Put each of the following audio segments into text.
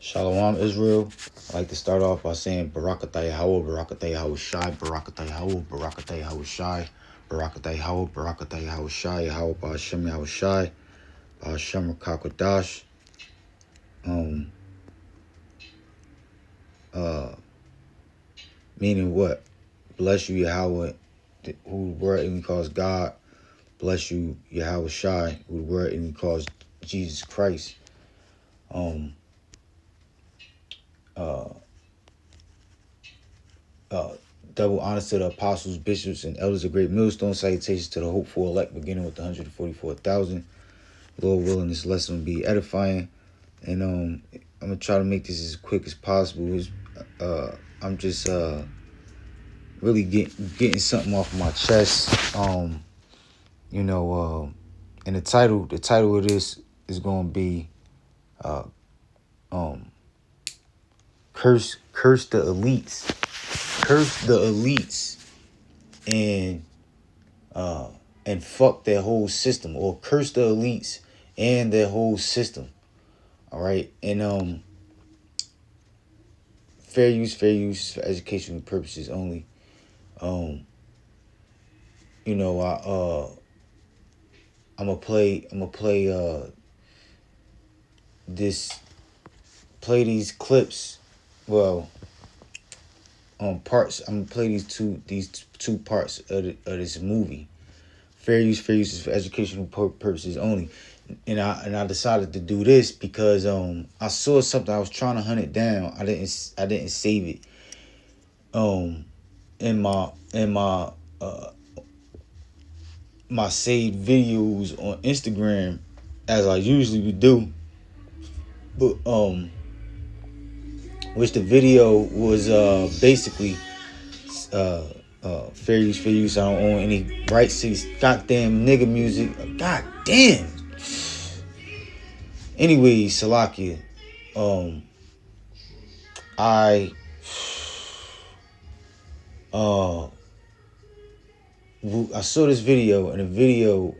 Shalom, Israel. I'd like to start off by saying Barakatah Yahweh, Barakatah Yahweh Shai, Barakatah Yahweh, Barakatah Yahweh Shai, Barakatah Yahweh, Barakatah Yahweh Shai, Yahweh Ba'ashem Yahweh Shai, Ba'ashem Rakakwadash. Um, uh, Meaning what? Bless you, Yahweh, who the word even calls God. Bless you, Yahweh Shai, who the word even calls Jesus Christ. Um, uh, uh, Double honors to the apostles, bishops, and elders of Great Millstone. Salutations to the hopeful elect, beginning with the 144,000. Lord willing, this lesson will be edifying. And I'm gonna try to make this as quick as possible. I'm just really getting something off my chest. And the title of this is gonna be curse the elites. Curse the elites and fuck their whole system, or curse the elites and their whole system. All right, and fair use for educational purposes only. Um, I'm gonna play this play these clips. Well, parts. I'm gonna play these two parts of this movie. Fair use is for educational purposes only. And I decided to do this because I saw something. I was trying to hunt it down. I didn't save it in my saved videos on Instagram, as I usually would do. But which the video was basically fair use. I don't own any rights to this goddamn nigga music. God damn. Anyway, Salakia, I saw this video, and the video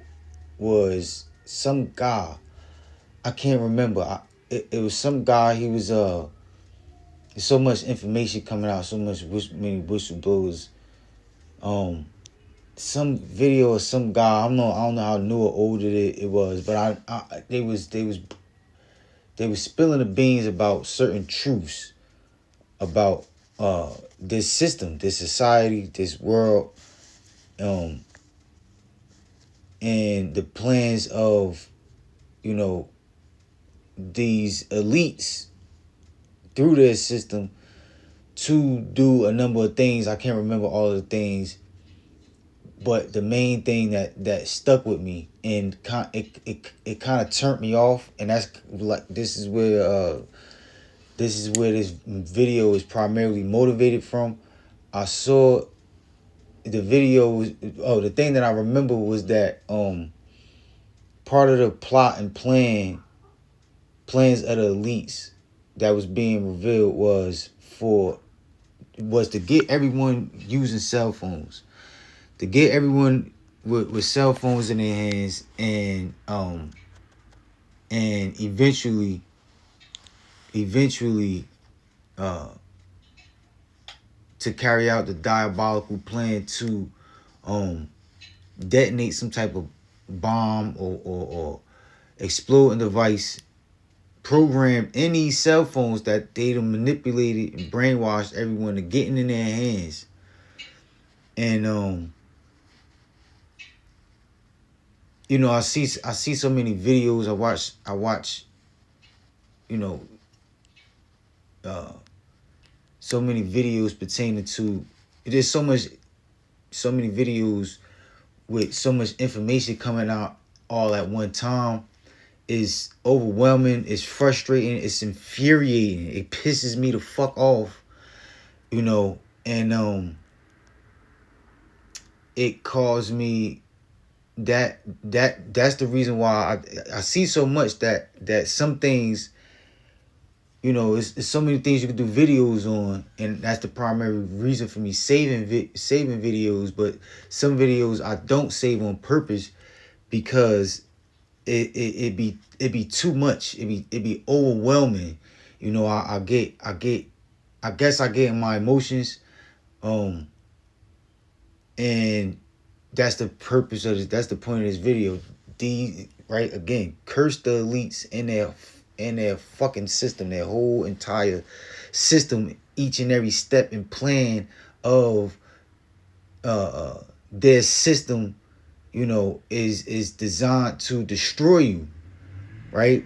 was some guy. I can't remember. It was some guy. He was there's so much information coming out, so many whistleblowers. Some video of some guy. I don't know how new or old it was, but they was spilling the beans about certain truths about this system, this society, this world, and the plans of these elites through their system to do a number of things. I can't remember all of the things, but the main thing that stuck with me and it kind of turned me off, and that's like this is where this video is primarily motivated from. I saw the video. The thing that I remember was that part of the plot and plans of the elites that was being revealed was to get everyone using cell phones, to get everyone with cell phones in their hands, and eventually to carry out the diabolical plan to detonate some type of bomb or exploding device programmed in these cell phones that they done manipulated and brainwashed everyone to getting in their hands. And I see so many videos. I watch so many videos pertaining to, there's so many videos with so much information coming out all at one time. Is overwhelming, it's frustrating, it's infuriating. It pisses me the fuck off, and it caused me that's the reason why I see so much that some things, it's so many things you can do videos on, and that's the primary reason for me saving videos. But some videos I don't save on purpose because it be too much. It be overwhelming. You know, I guess I get in my emotions. And that's the purpose of this. That's the point of this video. Right, again, curse the elites in their fucking system, their whole entire system, each and every step and plan of their system, you know, is designed to destroy you, right?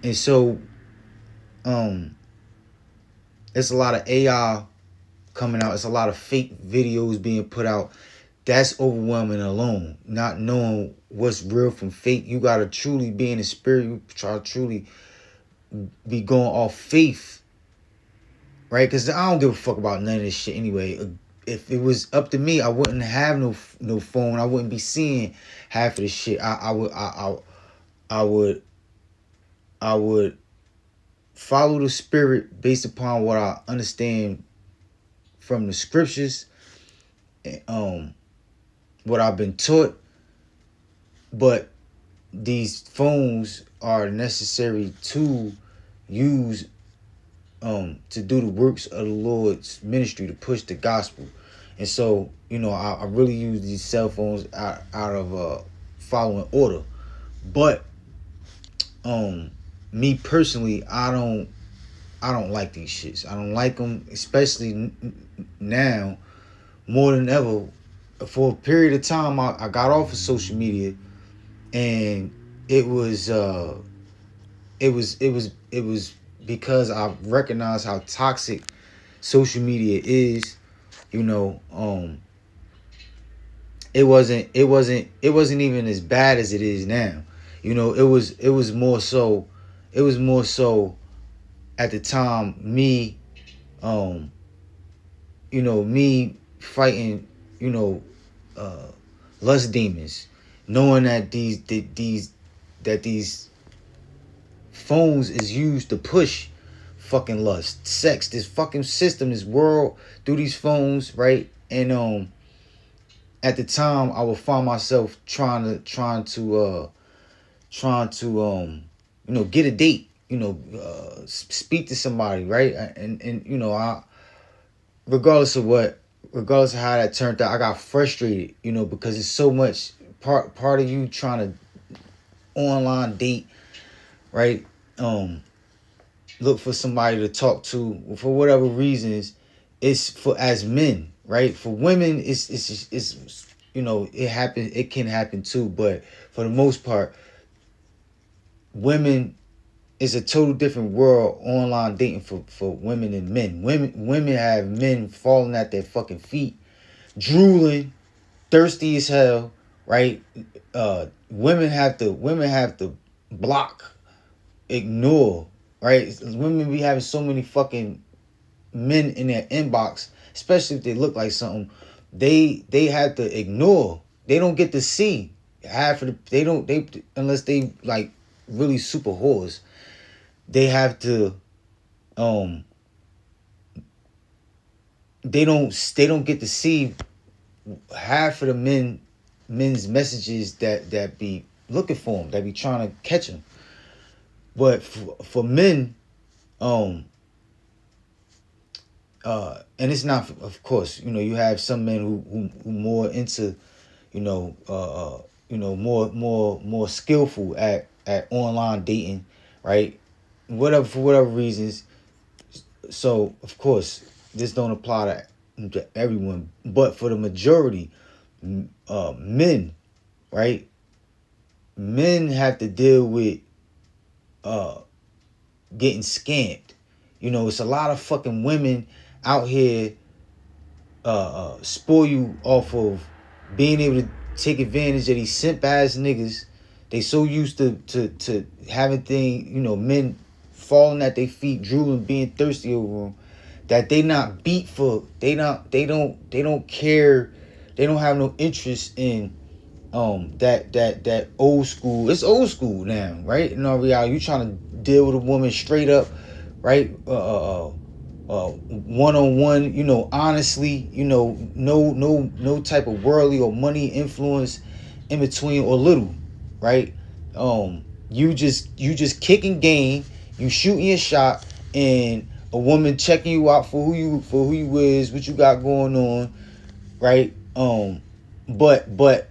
And so it's a lot of AI coming out. It's a lot of fake videos being put out. That's overwhelming alone. Not knowing what's real from fake. You gotta truly be in the spirit. You try to truly be going off faith, right? Because I don't give a fuck about none of this shit anyway. If it was up to me, I wouldn't have no phone. I wouldn't be seeing half of this shit. I would follow the spirit based upon what I understand from the scriptures, what I've been taught. But these phones are necessary to use to do the works of the Lord's ministry, to push the gospel. And so, you know, I really use these cell phones out of following order. But me personally, I don't like these shits. I don't like them, especially now more than ever. For a period of time, I got off of social media, and it was because I recognized how toxic social media is. You know, it wasn't even as bad as it is now. You know, it was more so at the time, me you know, me fighting, you know, lust demons, knowing that these phones is used to push fucking lust, sex, this fucking system, this world through these phones, right? And at the time, I would find myself trying to you know, get a date, you know, speak to somebody, right? And you know, regardless of how that turned out, I got frustrated, you know, because it's so much part of you trying to online date, right? Look for somebody to talk to for whatever reasons. It's for, as men, right? For women, it's you know, it can happen too, but for the most part, women, it's a total different world online dating for women and men. Women have men falling at their fucking feet, drooling, thirsty as hell, right? Women have to block, ignore, right? Women be having so many fucking men in their inbox, especially if they look like something. They have to ignore. They don't get to see half of the. Unless they like really super whores. They have to they don't get to see half of the men's messages that be looking for them, that be trying to catch them. But for men, and it's not, of course, you know, you have some men who more into, you know, more skillful at online dating, right? For whatever reasons. So of course this don't apply to everyone, but for the majority, men, right? Men have to deal with getting scammed. You know, it's a lot of fucking women out here spoil you off of being able to take advantage of these simp ass niggas. They so used to having things, you know, men falling at their feet, drooling, being thirsty over them, that they not beat for. They don't care. They don't have no interest in that old school. It's old school now, right? In all reality, you trying to deal with a woman straight up, right? One-on-one, you know, honestly, you know, no type of worldly or money influence in between, or little, right? You just kicking game, you shooting your shot, and a woman checking you out for who you is, what you got going on, right? But her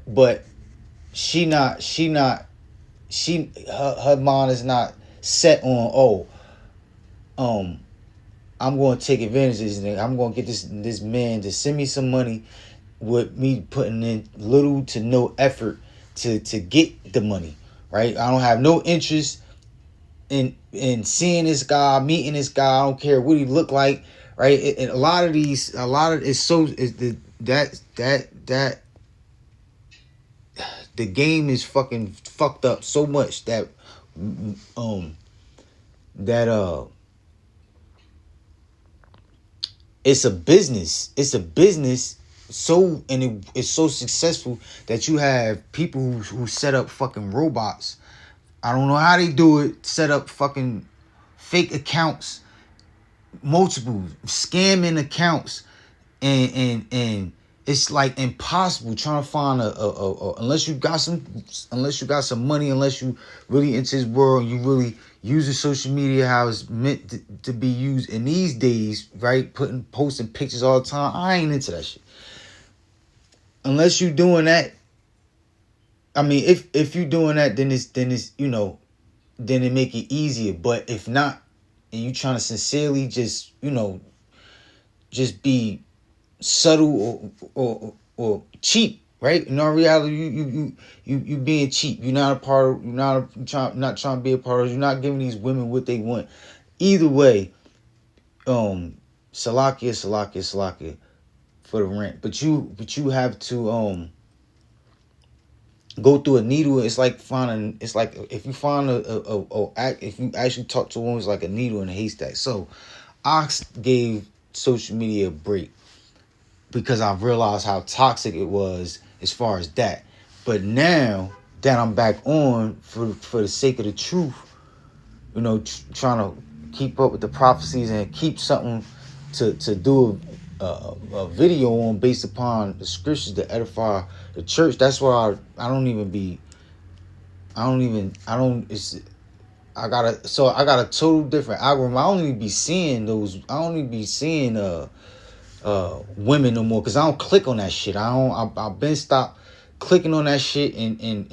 mind is not set on, I'm going to take advantage of this nigga. I'm going to get this man to send me some money with me putting in little to no effort to get the money, right? I don't have no interest in seeing this guy, meeting this guy. I don't care what he look like, right? And a lot of it's so is that the game is fucking fucked up so much that it's a business. It's a business. It's so successful that you have people who set up fucking robots. I don't know how they do it. Set up fucking fake accounts, multiple scamming accounts, and it's like impossible trying to find unless you got some money, unless you really into this world, you really using social media how it's meant to be used in these days, right? Posting pictures all the time. I ain't into that shit. Unless you doing that, I mean, if you doing that, then it's then it make it easier. But if not, and you trying to sincerely just just be subtle or cheap, right? In all reality, you being cheap. You're not a part of. Not trying to be a part of. You're not giving these women what they want. Either way, Salakia for the rent. But you have to go through a needle. It's like if you find if you actually talk to a woman, it's like a needle in a haystack. So I gave social media a break because I realized how toxic it was as far as that. But now that I'm back on for the sake of the truth, trying to keep up with the prophecies and keep something to do a video on based upon the scriptures to edify the church. That's why I got a total different algorithm. I don't even be seeing women no more because I don't click on that shit. I've been stopped clicking on that shit and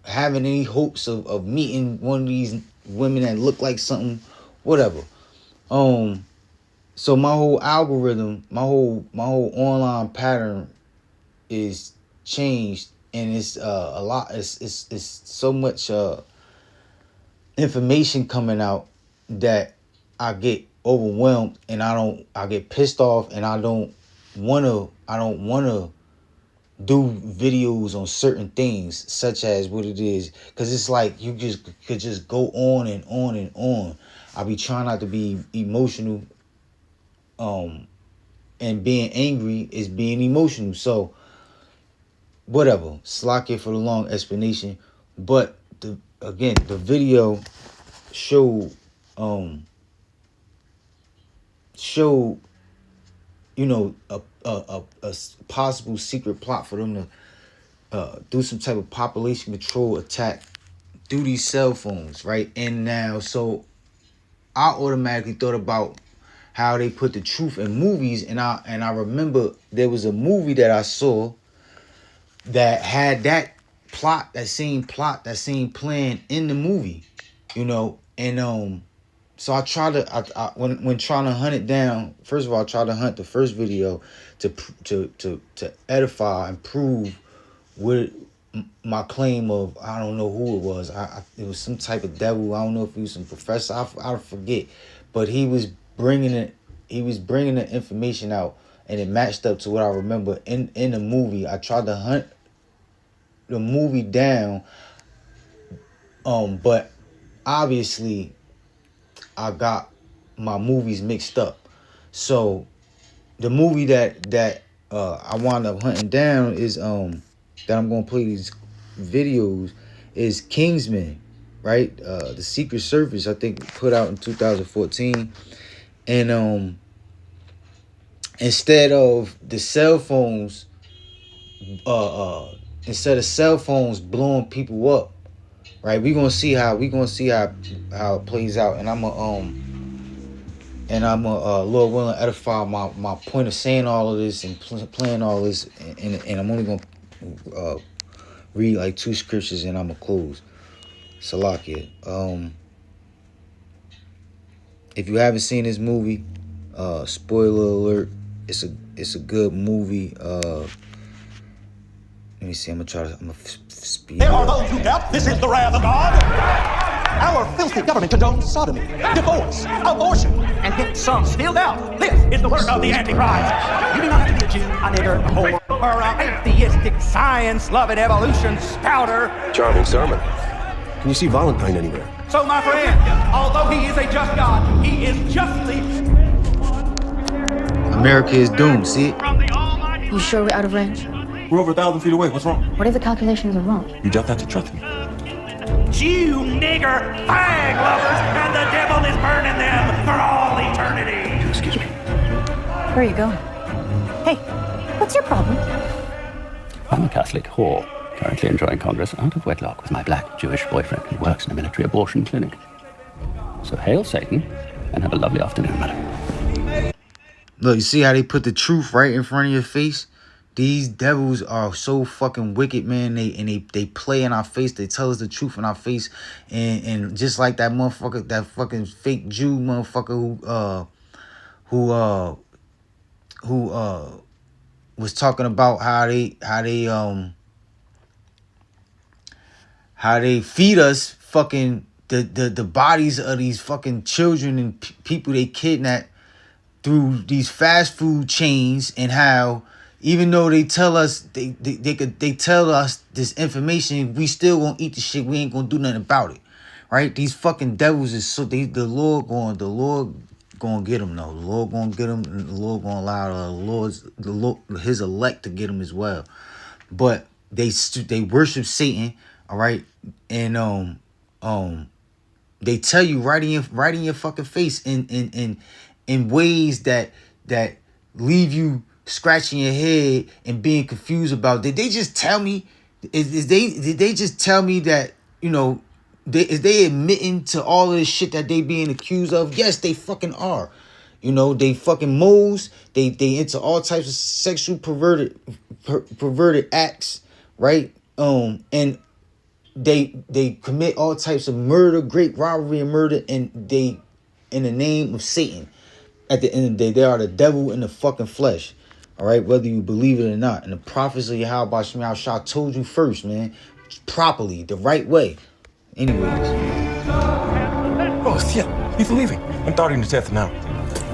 having any hopes of meeting one of these women that look like something, whatever. So my whole algorithm, my whole online pattern is changed, and it's a lot. It's so much information coming out that I get overwhelmed, and I get pissed off, and I don't wanna do videos on certain things such as what it is, because it's like you could just go on and on and on. I be trying not to be emotional, and being angry is being emotional. So whatever, slack it for the long explanation. But the video showed a possible secret plot for them to do some type of population control attack through these cell phones, right? And now, so I automatically thought about how they put the truth in movies, and I remember there was a movie that I saw that had that same plan in the movie, and so I tried to when trying to hunt it down. First of all, I tried to hunt the first video to edify and prove what my claim of, I don't know who it was. It was some type of devil. I don't know if he was some professor. I forget, but he was bringing the information out, and it matched up to what I remember in the movie. I tried to hunt the movie down, but obviously I got my movies mixed up. So the movie that I wound up hunting down is that I'm gonna play these videos is Kingsman, right? The Secret Service, I think, put out in 2014, and instead of cell phones blowing people up, right? We gonna see how it plays out, and Lord willing, edify my point of saying all of this and playing all this, and I'm only gonna read like 2 scriptures, and I'm gonna close. Salakia. If you haven't seen this movie, spoiler alert, it's a good movie. Let me see. I'm gonna speed. There are those who doubt this is the wrath of God. Our filthy government condones sodomy, divorce, abortion, and yet some still doubt this is the work of the Antichrist. You do not have to be a Jew, a nigger, a whore, or an atheistic, science-loving evolution spouter. Charming sermon. Can you see Valentine anywhere? So, my friend, although he is a just God, he is justly... America is doomed, see it? You sure we're out of range? We're over 1,000 feet away. What's wrong? What if the calculations are wrong? You just have to trust me. Jew, nigger, fag lovers, and the devil is burning them for all eternity. Excuse me. Where are you going? Hey, what's your problem? I'm a Catholic whore, currently enjoying Congress out of wedlock with my black Jewish boyfriend who works in a military abortion clinic. So hail Satan, and have a lovely afternoon, madam. Look, you see how they put the truth right in front of your face? These devils are so fucking wicked, man. They play in our face. They tell us the truth in our face, and just like that motherfucker, that fucking fake Jew motherfucker who was talking about how they feed us fucking the bodies of these fucking children and people they kidnap through these fast food chains, and how even though they tell us they tell us this information, we still gonna eat the shit. We ain't gonna do nothing about it, right? These fucking devils is so the Lord gonna get them though. The Lord gonna get them, and the Lord gonna allow His elect to get them as well. But they worship Satan, all right, and they tell you right in your fucking face in ways that leave you scratching your head and being confused about. Did they just tell me? Did they just tell me that, you know, is they admitting to all of this shit that they being accused of? Yes, they fucking are. You know, they fucking moles. They into all types of sexual perverted acts, right? And they commit all types of murder, great robbery and murder, and they in the name of Satan. At the end of the day, they are the devil in the fucking flesh. All right, whether you believe it or not. And the prophets of Yahweh Shema Shah told you first, man, properly, the right way. Anyways. Oh, shit. He's leaving. I'm starting to test now.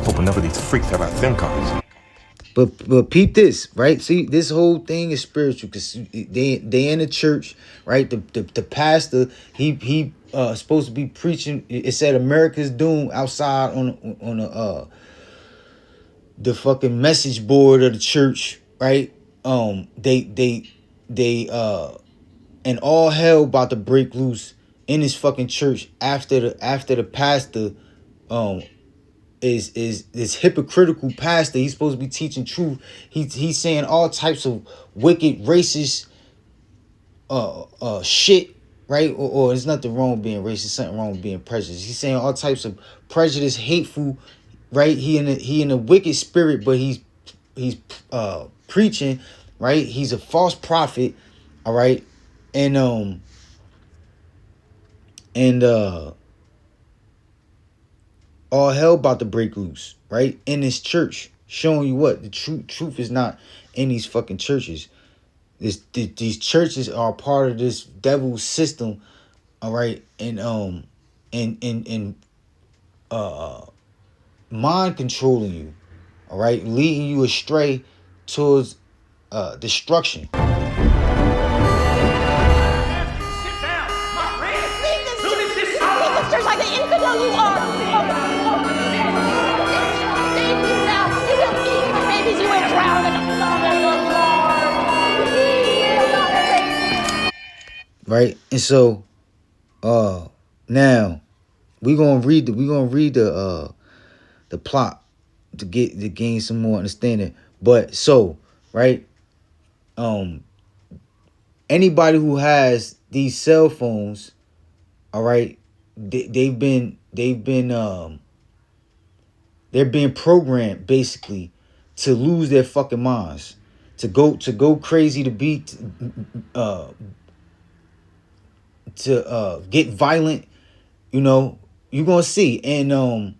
Hope none of these freaks have our SIM cards. But peep this, right? See, this whole thing is spiritual, because they in the church, right? The pastor, he supposed to be preaching. It said America's doomed outside on the fucking message board of the church, right? They and all hell about to break loose in this fucking church after the pastor is this hypocritical pastor. He's supposed to be teaching truth. He's saying all types of wicked, racist shit, right? Or there's nothing wrong with being racist, something wrong with being prejudiced. He's saying all types of prejudice, hateful, right? He in a wicked spirit, but he's preaching, right? He's a false prophet, all right? And all hell about to break loose, right? In this church, showing you what the truth is not in these fucking churches. These churches are part of this devil system, all right? And mind controlling you, all right, leading you astray towards destruction. Just like the infidel you are. Save you now. You will feed the babies. You will drown in the Lord. Right, and so, now we're gonna read the plot to gain some more understanding. But so, right, anybody who has these cell phones, all right, they're being programmed basically to lose their fucking minds, to go crazy, to be to get violent. You know, you're gonna see. And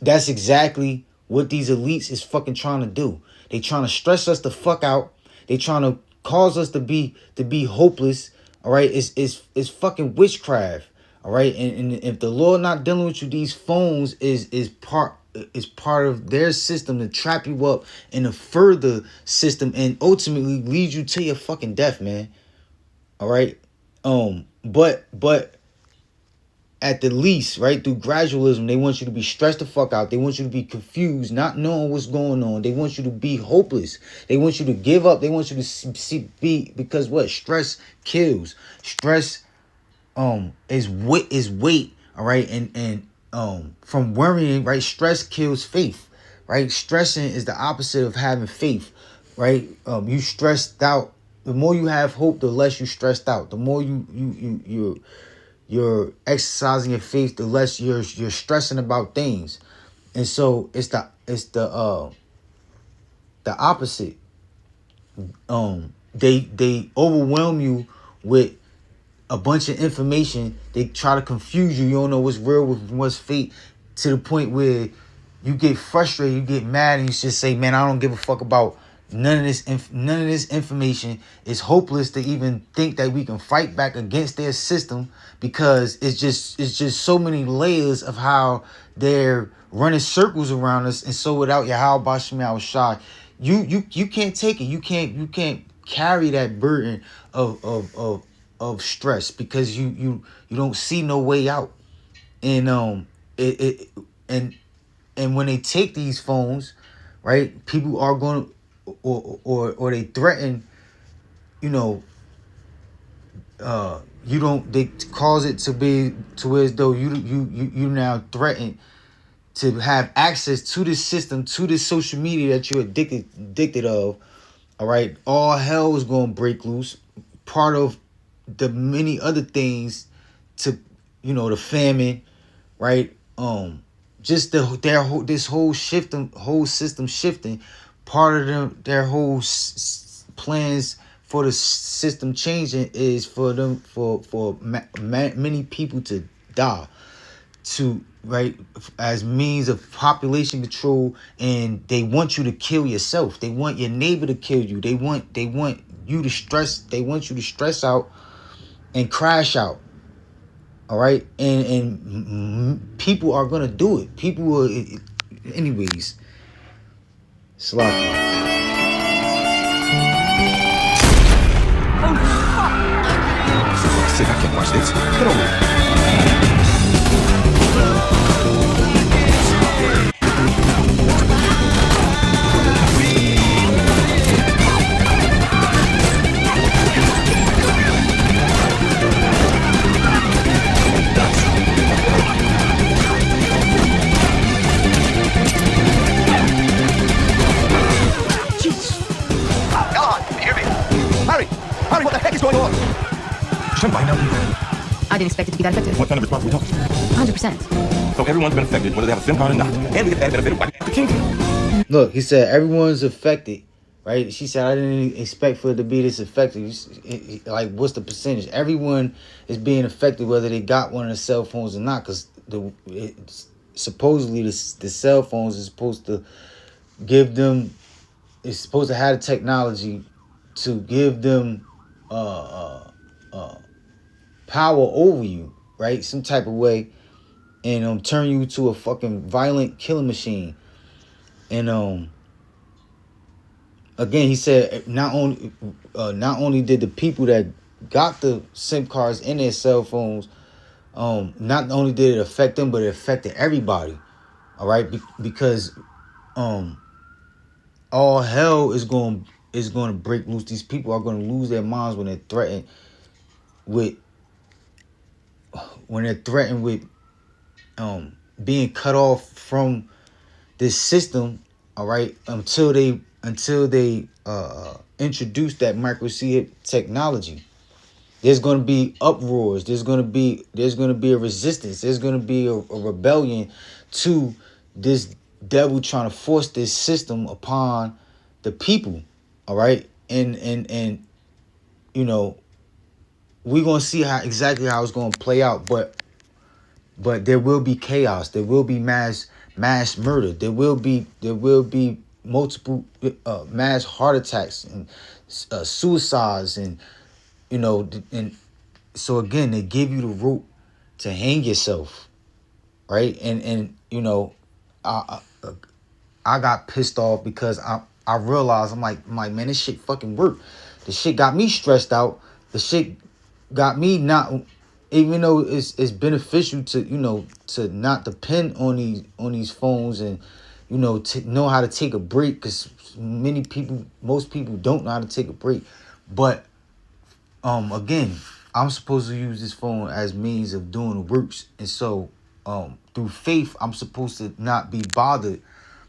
that's exactly what these elites is fucking trying to do. They trying to stress us the fuck out. They trying to cause us to be hopeless. All right, it's fucking witchcraft. All right, and if the Lord not dealing with you, these phones is part of their system to trap you up in a further system and ultimately lead you to your fucking death, man. All right, but at the least, right, through gradualism, they want you to be stressed the fuck out. They want you to be confused, not knowing what's going on. They want you to be hopeless. They want you to give up. They want you to be, because what? Stress kills. Stress is weight, all right? And from worrying, right, stress kills faith, right? Stressing is the opposite of having faith, right? You stressed out. The more you have hope, the less you stressed out. The more you're exercising your faith, the less you're stressing about things. And so it's the opposite. They overwhelm you with a bunch of information. They try to confuse you. You don't know what's real with what's fake, to the point where you get frustrated, you get mad, and you just say, man, I don't give a fuck about none of this information. It's hopeless to even think that we can fight back against their system, because it's just so many layers of how they're running circles around us. And so without Yahweh Bashim Shai, you can't take it. You can't carry that burden of stress, because you don't see no way out. And and when they take these phones, right, people are going to, or they threaten, you know, they cause it to be to where as though you now threaten to have access to this system, to this social media that you're addicted of. All right, all hell is going to break loose. Part of the many other things, to, you know, the famine, right? Just this whole system shifting. Part of their whole plans for the system changing is for them for many people to die, to, right, as means of population control. And they want you to kill yourself. They want your neighbor to kill you. They want you to stress. They want you to stress out and crash out. All right, and people are gonna do it. People will, anyways. Sloppy. Sick, I can't watch this. Get over it. Harry, what the heck is going on? Shouldn't by now be. I didn't expect it to be that effective. What kind of response are we talking? 100%. So everyone's been affected, whether they have a SIM card or not. And we get that benefit of the king. Look, he said everyone's affected, right? She said, I didn't expect for it to be this effective. Like, what's the percentage? Everyone is being affected, whether they got one of the cell phones or not, because supposedly the cell phones is supposed to give them, it's supposed to have the technology to give them power over you, right? Some type of way, and turn you to a fucking violent killing machine. And again, he said not only did the people that got the SIM cards in their cell phones, not only did it affect them, but it affected everybody. All right, because all hell is going to break loose. These people are going to lose their minds when they're threatened with being cut off from this system. All right, until they introduce that microchip technology. There's going to be uproars. There's going to be a resistance. There's going to be a rebellion to this devil trying to force this system upon the people. All right, and you know, we're gonna see exactly how it's gonna play out, but there will be chaos. There will be mass murder. There will be multiple mass heart attacks and suicides, and you know, and so again, they give you the rope to hang yourself, right? And you know, I got pissed off because I realized I'm like, man, this shit fucking worked. The shit got me stressed out. The shit got me not, even though it's beneficial to, you know, to not depend on these phones, and you know, to know how to take a break, because most people don't know how to take a break. But again, I'm supposed to use this phone as means of doing the works, and so through faith, I'm supposed to not be bothered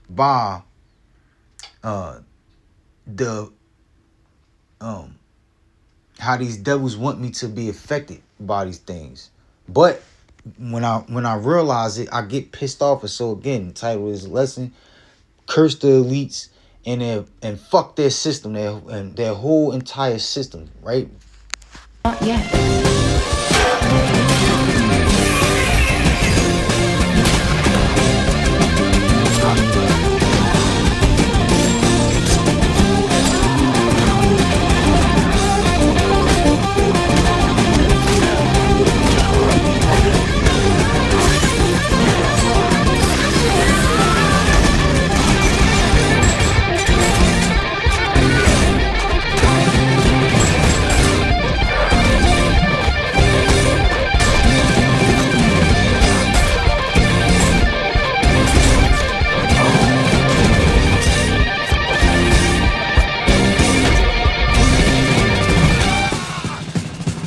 by the how these devils want me to be affected by these things. But when I realize it, I get pissed off. And so again, the title is Lesson: Curse the Elites and fuck their system, their whole entire system, right? Not yet.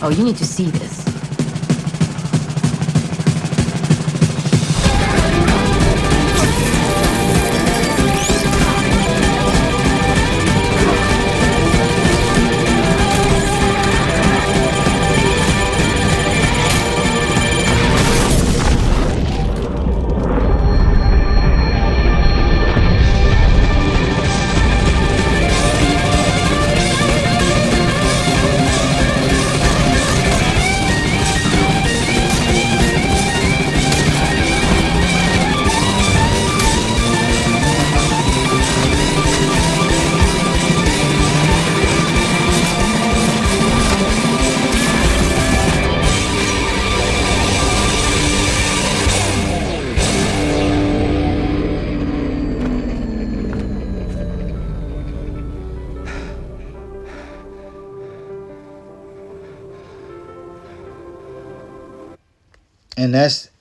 Oh, you need to see this.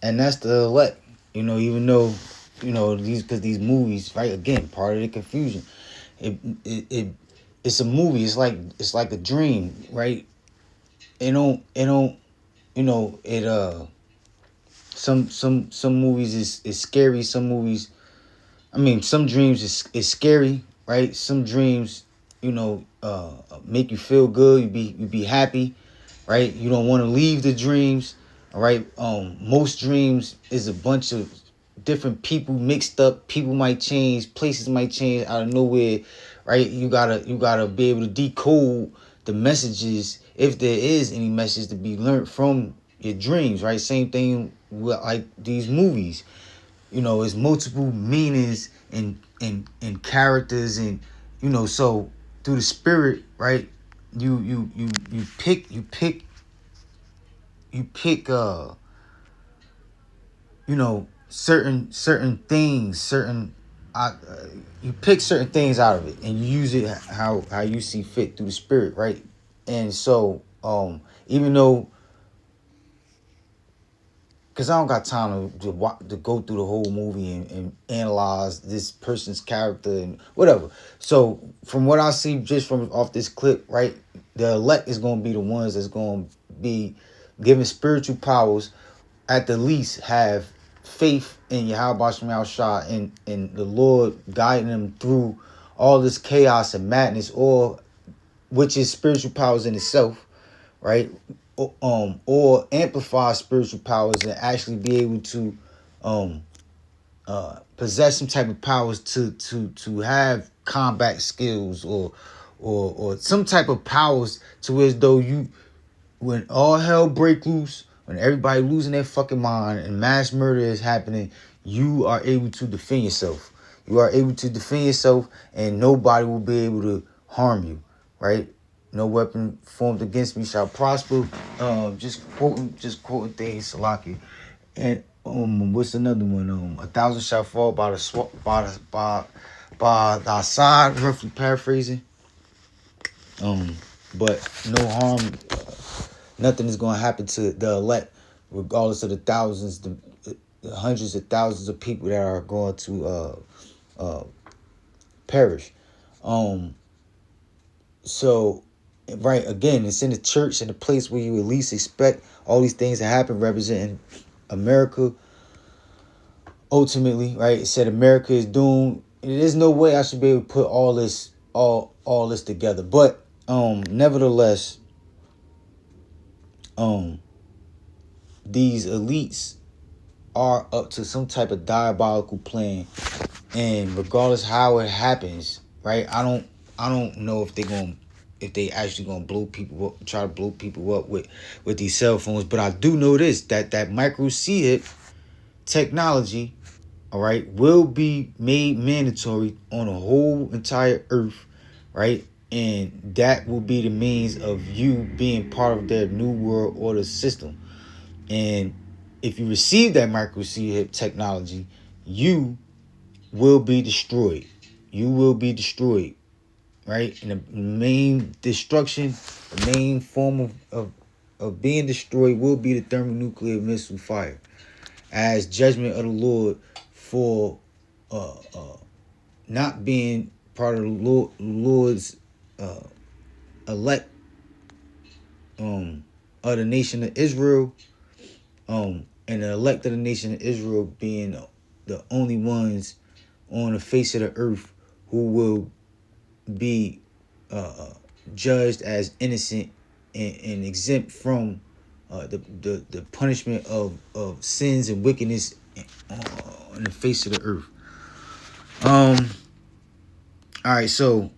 And that's the elect, you know, even though, you know, these movies, right, again, part of the confusion, it's a movie. It's like a dream, right? It don't you know, some movies is scary. Some movies, I mean, some dreams is scary, right? Some dreams, you know, make you feel good. You be happy, right? You don't want to leave the dreams. All right. Most dreams is a bunch of different people mixed up. People might change. Places might change out of nowhere. Right. You gotta be able to decode the messages, if there is any message to be learned from your dreams. Right. Same thing with like these movies. You know, it's multiple meanings and characters, and you know, so through the spirit, right? You pick you know, certain things, you pick certain things out of it and you use it how you see fit through the spirit, right? And so even though, because I don't got time to go through the whole movie and analyze this person's character and whatever. So from what I see just from off this clip, right, the elect is going to be the ones that's going to be given spiritual powers, at the least have faith in Yahweh Shem Shah and the Lord guiding them through all this chaos and madness, or which is spiritual powers in itself, right? Or amplify spiritual powers and actually be able to possess some type of powers to have combat skills or some type of powers to where as though you, when all hell break loose, when everybody losing their fucking mind and mass murder is happening, you are able to defend yourself. You are able to defend yourself, and nobody will be able to harm you, right? No weapon formed against me shall prosper. Just quoting things, Salaki. And what's another one? 1,000 shall fall by the side, roughly paraphrasing. But no harm. Nothing is going to happen to the elect, regardless of the thousands, the hundreds of thousands of people that are going to perish. So, right, again, it's in the church, in the place where you at least expect all these things to happen, representing America. Ultimately, right, it said America is doomed. There's no way I should be able to put all this together. But nevertheless, these elites are up to some type of diabolical plan, and regardless how it happens, right? I don't know if they actually gonna blow people up, try to blow people up with these cell phones. But I do know this, that micro chip technology, all right, will be made mandatory on the whole entire earth, right? And that will be the means of you being part of their new world order system. And if you receive that micro chip technology, you will be destroyed. You will be destroyed, right? And the main destruction, the main form of being destroyed will be the thermonuclear missile fire, as judgment of the Lord for not being part of the Lord's elect of the nation of Israel, and the elect of the nation of Israel being the only ones on the face of the earth who will be judged as innocent and exempt from the punishment of sins and wickedness on the face of the earth. All right, so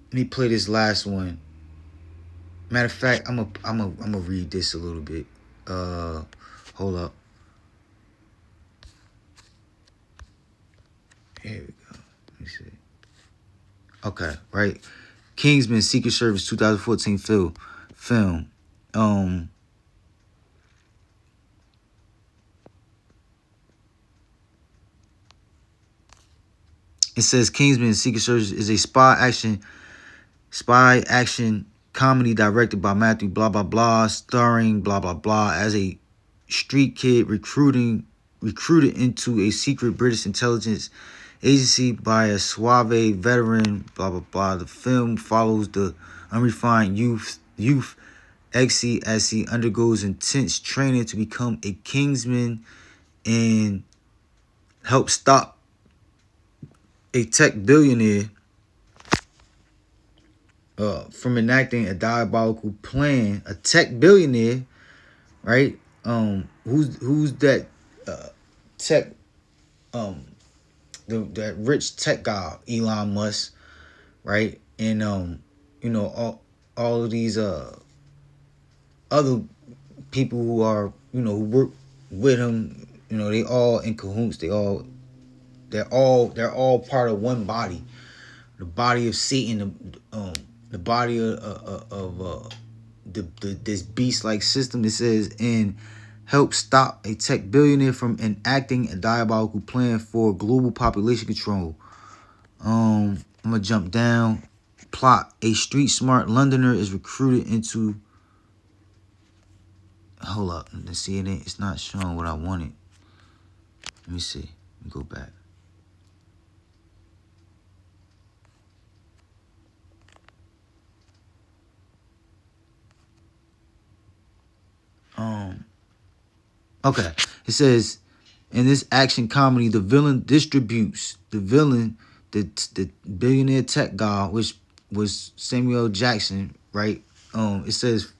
let me play this last one. Matter of fact, I'm a read this a little bit. Hold up. Here we go. Let me see. Okay, right. Kingsman Secret Service 2014 film. It says Kingsman Secret Service is a spy action comedy directed by Matthew blah blah blah, starring blah blah blah as a street kid recruited into a secret British intelligence agency by a suave veteran, blah blah blah. The film follows the unrefined youth Exy as he undergoes intense training to become a Kingsman and help stop a tech billionaire from enacting a diabolical plan. A tech billionaire, right? Who's that tech that rich tech guy, Elon Musk, right? And all of these other people who are, who work with him, they all in cahoots. They're all part of one body, the body of Satan, the body of this beast-like system. It says, and help stop a tech billionaire from enacting a diabolical plan for global population control. I'm gonna jump down. Plot: a street-smart Londoner is recruited into. Hold up, let's see. It's not showing what I wanted. Let me see. Let me go back. Okay. It says, in this action comedy, the villain, the billionaire tech guy, which was Samuel Jackson, right? It says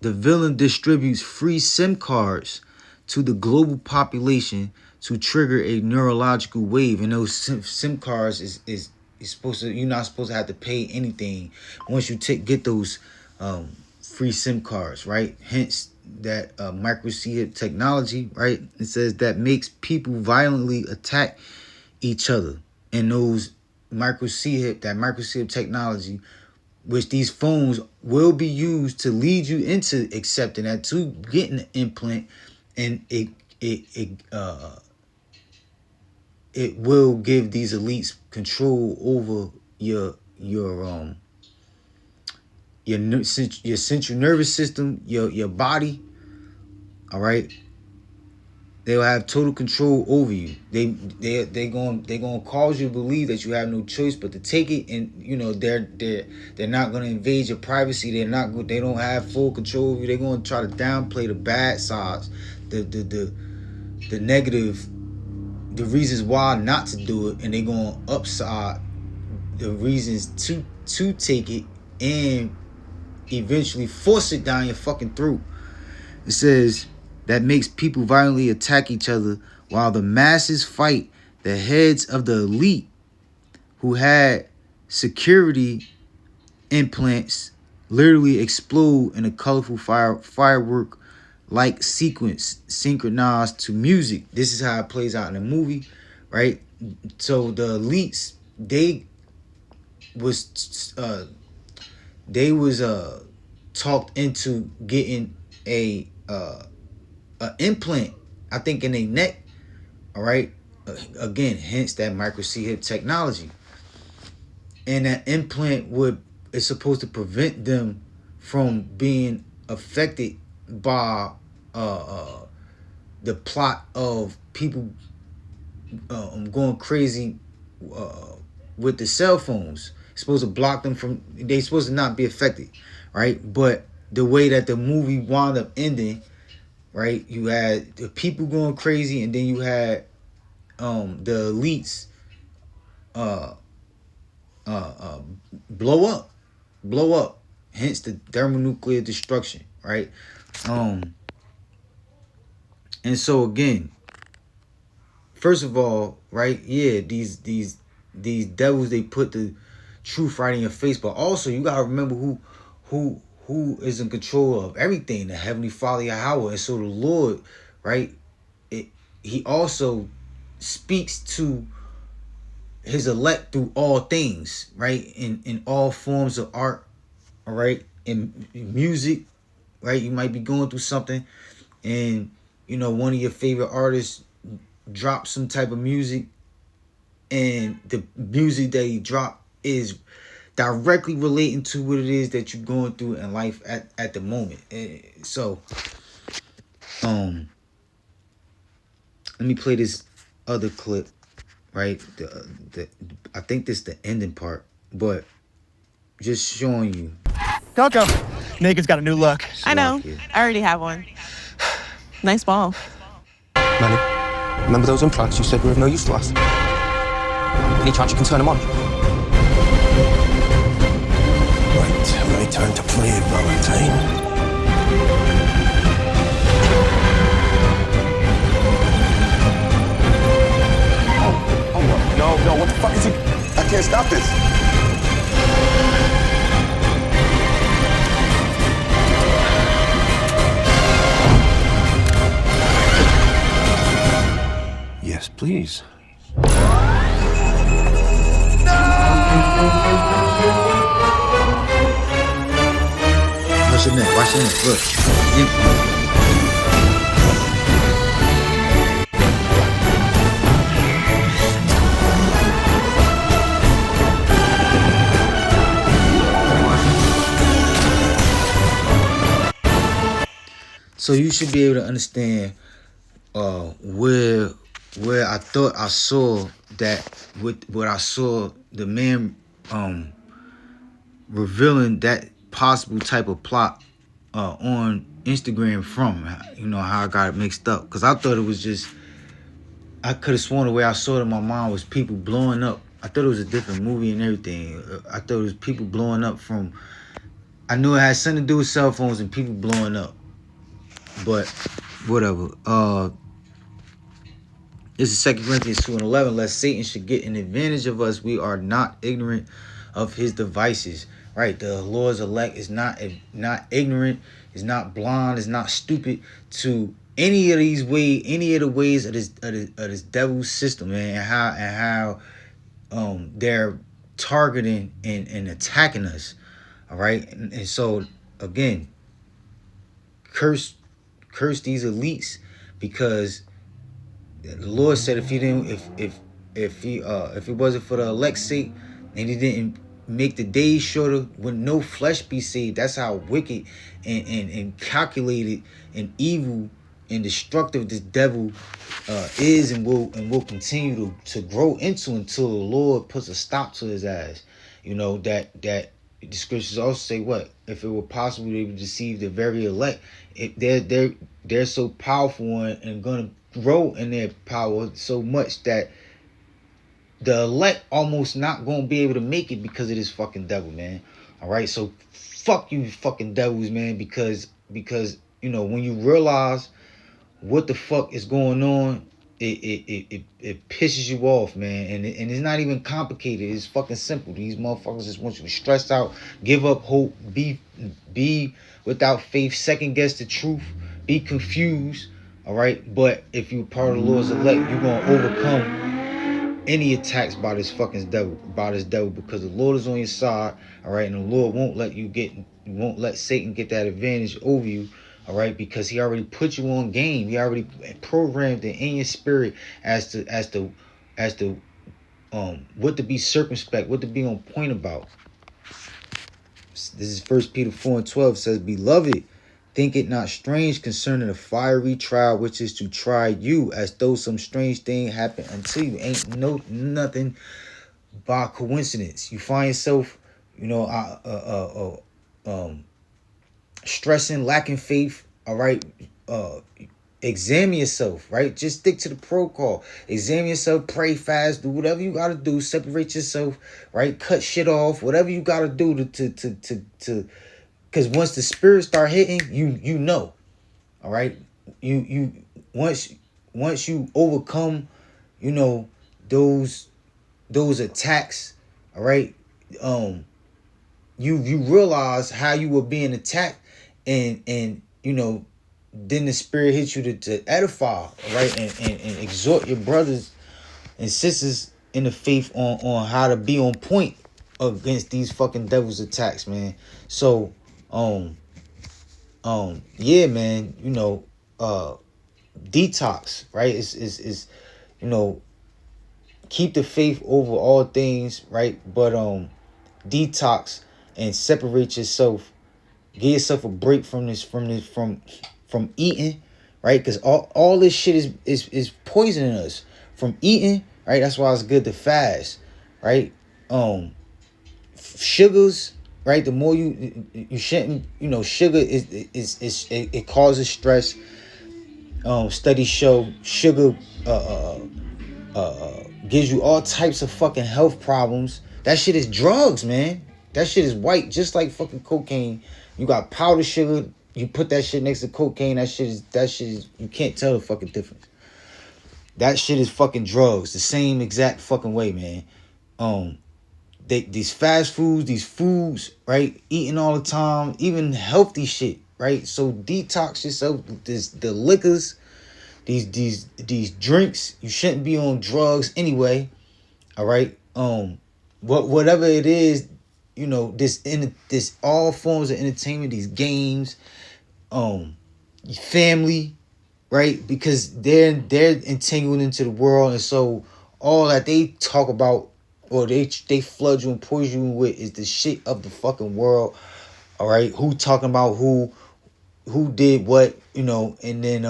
the villain distributes free SIM cards to the global population to trigger a neurological wave, and those SIM cards is supposed to, you're not supposed to have to pay anything once you get those free SIM cards, right? Hence that micro chip technology, right? It says that makes people violently attack each other, and those micro chip technology, which these phones will be used to lead you into accepting that, to getting an implant, and it will give these elites control over your central nervous system, your body. All right, they'll have total control over you. They're gonna cause you to believe that you have no choice but to take it, and you know they're not gonna invade your privacy. They don't have full control of you. They're gonna try to downplay the bad sides, the negative, the reasons why not to do it, and they're gonna upside the reasons to take it, and eventually force it down your fucking throat. It says that makes people violently attack each other while the masses fight. The heads of the elite who had security implants literally explode in a colorful firework like sequence synchronized to music. This is how it plays out in the movie, right? So the elites, they was talked into getting a implant, I think, in their neck. All right, again, hence that micro chip technology, and that implant is supposed to prevent them from being affected by the plot of people going crazy with the cell phones. It's supposed to block them from, they're supposed to not be affected, right? But the way that the movie wound up ending, right, you had the people going crazy, and then you had the elites blow up, hence the thermonuclear destruction, right? And so again, first of all, right, yeah, these devils, they put the truth right in your face, but also you gotta remember who is in control of everything, the Heavenly Father, Yahweh. And so the Lord, right, he also speaks to his elect through all things, right, in all forms of art, all right, in music, right? You might be going through something, and you know one of your favorite artists drops some type of music, and the music that he dropped is directly relating to what it is that you're going through in life at the moment. So let me play this other clip, right? I think this is the ending part, but just showing you. Coco, Naked's got a new look. I know. I already have one. Nice ball. Manny, remember those implants you said were of no use to us? Any chance you can turn them on? Right, my turn to play, Valentine. No, what the fuck is he? I can't stop this. Yes, please. Watch your neck, look. So you should be able to understand where I thought I saw that, with what I saw the man revealing that possible type of plot on Instagram from, you know, how I got it mixed up. Because I thought it was just, I could have sworn the way I saw it in my mind was people blowing up. I thought it was a different movie and everything. I thought it was people blowing up from I knew it had something to do with cell phones and people blowing up. But whatever. This is 2 Corinthians 2:11. Lest Satan should get an advantage of us, we are not ignorant of his devices. Right? The Lord's elect is not ignorant, is not blind, is not stupid to any of these ways, any of the ways of this devil's system, man, and how they're targeting and attacking us. All right, and so again, curse these elites, because the Lord said if he didn't, if it wasn't for the elect's sake, and he didn't make the days shorter, when no flesh be saved. That's how wicked and calculated and evil and destructive this devil is and will continue to grow into until the Lord puts a stop to his ass. You know that the scriptures also say what? If it were possible, they would deceive the very elect. They're so powerful and gonna grow in their power so much that the elect almost not gonna be able to make it because of this fucking devil, man. All right, so fuck you fucking devils, man, because you know, when you realize what the fuck is going on, it pisses you off, man, and it's not even complicated. It's fucking simple. These motherfuckers just want you to stress out, give up hope, be without faith, second guess the truth, be confused. All right, but if you're part of the Lord's elect, you're gonna overcome any attacks by this fucking devil, because the Lord is on your side. All right, and the Lord won't let Satan get that advantage over you. All right, because he already put you on game. He already programmed it in your spirit as to what to be circumspect, what to be on point about. This is 1 Peter 4:12. It says, "Beloved, think it not strange concerning the fiery trial which is to try you, as though some strange thing happened unto you." Ain't nothing by coincidence. You find yourself, you know, stressing, lacking faith. All right, examine yourself. Right, just stick to the protocol. Examine yourself, pray, fast, do whatever you gotta do. Separate yourself. Right, cut shit off. Whatever you gotta do to. Because once the spirit start hitting, you know. All right, you once you overcome, you know, those attacks. All right, you realize how you were being attacked, and you know, then the spirit hits you to edify, right, and exhort your brothers and sisters in the faith on how to be on point against these fucking devil's attacks, man. So yeah, man, you know, detox, right, is you know, keep the faith over all things, right, but detox and separate yourself. Give yourself a break from eating, right? Because all this shit is poisoning us from eating, right? That's why it's good to fast, right? Sugars, right? The more you shouldn't, you know, sugar it causes stress. Studies show sugar gives you all types of fucking health problems. That shit is drugs, man. That shit is white, just like fucking cocaine. You got powdered sugar. You put that shit next to cocaine. That shit is. You can't tell the fucking difference. That shit is fucking drugs. The same exact fucking way, man. These fast foods, these foods, right? Eating all the time, even healthy shit, right? So detox yourself. The liquors, these drinks. You shouldn't be on drugs anyway. All right. Whatever it is. You know, this all forms of entertainment, these games, family, right? Because they're entangled into the world, and so all that they talk about or they flood you and poison you with is the shit of the fucking world. All right, who talking about who did what, you know, and then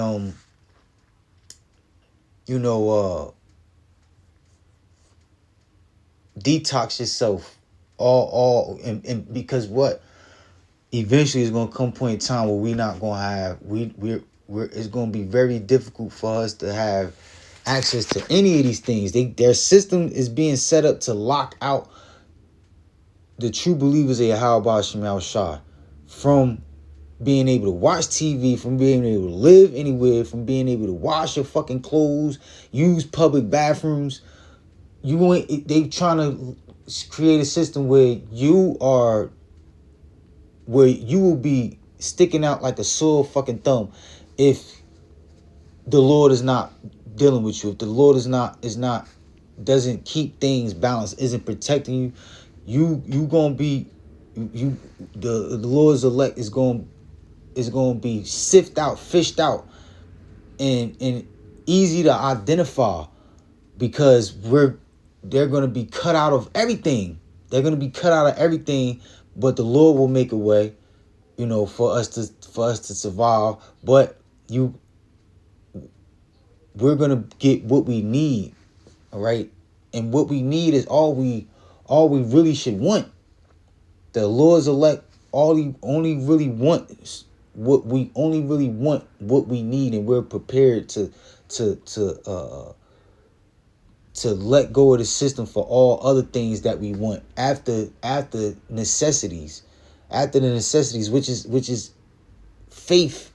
detox yourself. And because what eventually is gonna come point in time where we're not gonna have it's gonna be very difficult for us to have access to any of these things. Their system is being set up to lock out the true believers of Yahweh Shem Shah. from being able to watch TV, from being able to live anywhere, from being able to wash your fucking clothes, use public bathrooms. They trying to create a system where you will be sticking out like a sore fucking thumb if the Lord is not dealing with you. If the Lord doesn't keep things balanced, isn't protecting you, you gonna be the Lord's elect is going to be sifted out, fished out, and easy to identify, because they're going to be cut out of everything. They're going to be cut out of everything, but the Lord will make a way, for us to survive. But we're going to get what we need, all right? And what we need is all we really should want. The Lord's elect only really want what we need, and we're prepared to let go of the system for all other things that we want after necessities, which is faith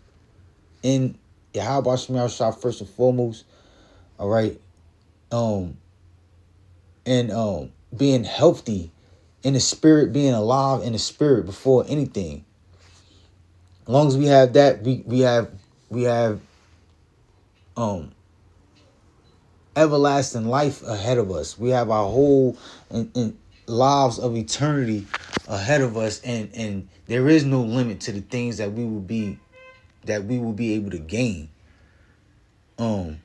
in Yahweh Shema Shah first and foremost, all right, and being healthy in the spirit, being alive in the spirit before anything. As long as we have that, we have everlasting life ahead of us. We have our whole lives of eternity ahead of us, and there is no limit to the things that we will be able to gain. And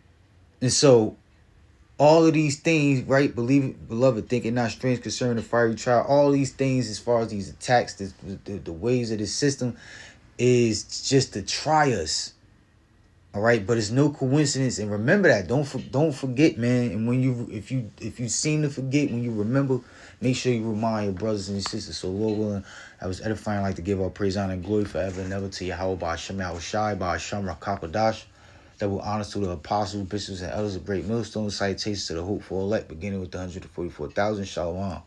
so all of these things, right? Believe it, beloved, think it not strange concerning the fiery trial. All these things, as far as these attacks, the ways of this system, is just to try us. All right, but it's no coincidence, and remember that. Don't forget, man. And if you seem to forget, when you remember, make sure you remind your brothers and your sisters. So, Lord willing, I was edifying, like to give our praise, honor, and glory forever and ever to Yahweh by Hashem Yahushai by Hashem Rakapadash. That will honor to the apostles, bishops, and elders of great millstone. Salutations to the hopeful elect, beginning with the 144,000. Shalom.